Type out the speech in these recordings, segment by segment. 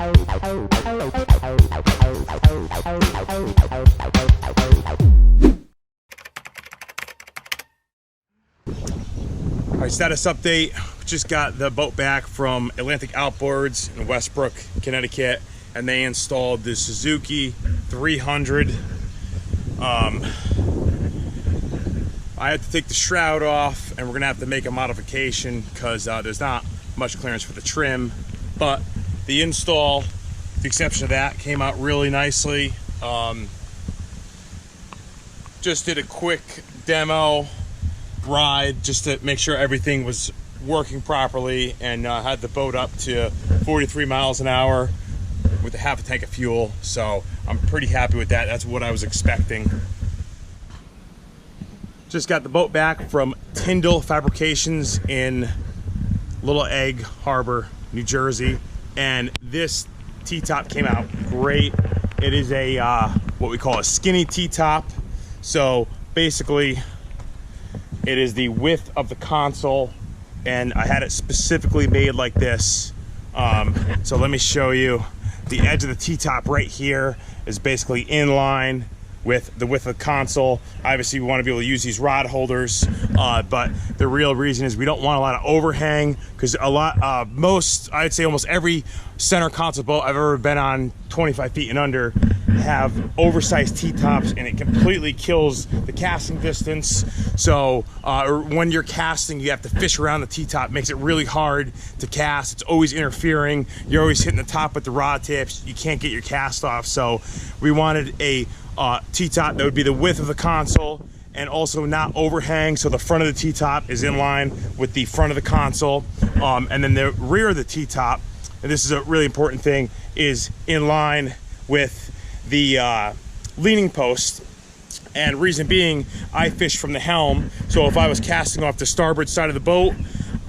Alright, status update. Just got the boat back from Atlantic Outboards in Westbrook, Connecticut, and they installed the Suzuki 300. I had to take the shroud off, and we're gonna have to make a modification because there's not much clearance for the trim. But the install, with the exception of that, came out really nicely. Just did a quick demo ride just to make sure everything was working properly, and had the boat up to 43 miles an hour with a half a tank of fuel, so I'm pretty happy with that. That's what I was expecting. Just got the boat back from Tindal Fabrications in Little Egg Harbor, New Jersey, and this Ttop came out great. It is a what we call a skinny Ttop. So basically it is the width of the console, and I had it specifically made like this. So let me show you. The edge of the Ttop right here is basically in line with the width of the console. Obviously we want to be able to use these rod holders, but the real reason is we don't want a lot of overhang, because I'd say almost every center console boat I've ever been on, 25 feet and under, have oversized T-tops, and it completely kills the casting distance. So when you're casting, you have to fish around the T-top. Makes it really hard to cast. It's always interfering. You're always hitting the top with the rod tips. You can't get your cast off. So we wanted a T-top that would be the width of the console and also not overhang, so the front of the T-top is in line with the front of the console, and then the rear of the T-top, and this is a really important thing, is in line with the leaning post. And reason being, I fish from the helm, so if I was casting off the starboard side of the boat,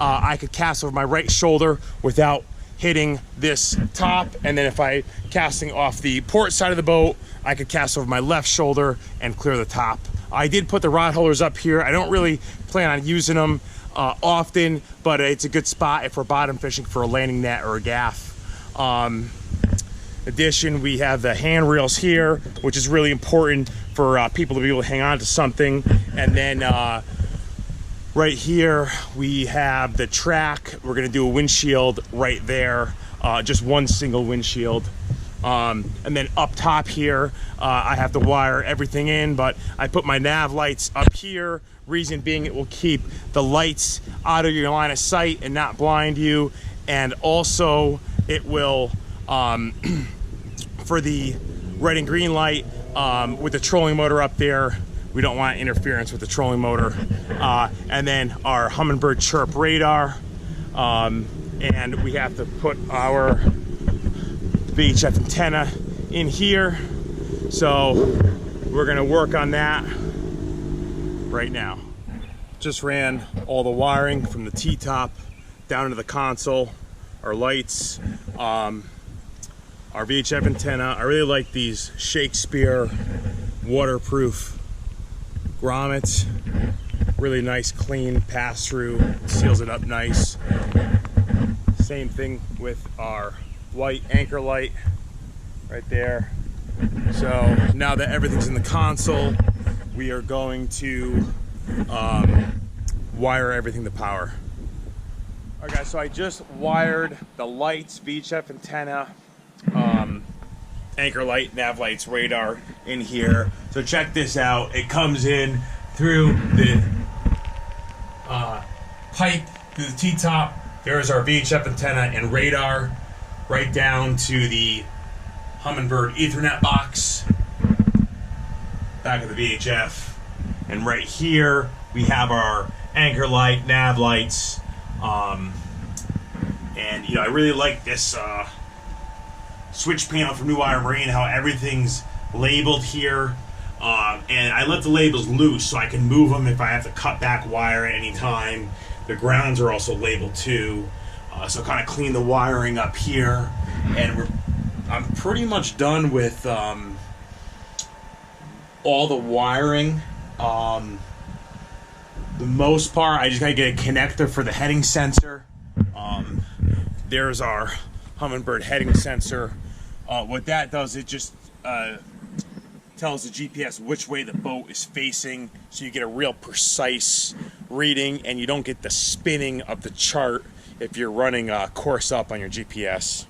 I could cast over my right shoulder without hitting this top, and then if I casting off the port side of the boat, I could cast over my left shoulder and clear the top. I did put the rod holders up here. I don't really plan on using them often, but it's a good spot if we're bottom fishing for a landing net or a gaff. Addition, we have the handrails here, which is really important for people to be able to hang on to something. And then right here we have the track. We're gonna do a windshield right there, just one single windshield. And then up top here, I have to wire everything in, but I put my nav lights up here. Reason being, it will keep the lights out of your line of sight and not blind you. And also it will, for the red and green light, with the trolling motor up there, we don't want interference with the trolling motor. And then our Humminbird Chirp Radar, and we have to put our VHF antenna in here, so we're gonna work on that right now. Just ran all the wiring from the Ttop down into the console, our lights, our VHF antenna. I really like these Shakespeare waterproof grommets. Really nice, clean pass-through, seals it up nice. Same thing with our white anchor light right there. So now that everything's in the console, we are going to wire everything to power. All right guys, so I just wired the lights, VHF antenna, anchor light, nav lights, radar in here. So check this out. It comes in through the pipe, through the T-top. There's our VHF antenna and radar, right down to the Humminbird Ethernet box, back of the VHF. And right here we have our anchor light, nav lights, and you know, I really like this switch panel from New Wire Marine, how everything's labeled here, and I let the labels loose so I can move them if I have to cut back wire at any time. The grounds are also labeled too, so kind of clean the wiring up here, and I'm pretty much done with all the wiring. The most part, I just gotta get a connector for the heading sensor. There's our Humminbird heading sensor. What that does, it just tells the GPS which way the boat is facing, so you get a real precise reading and you don't get the spinning of the chart if you're running course up on your GPS.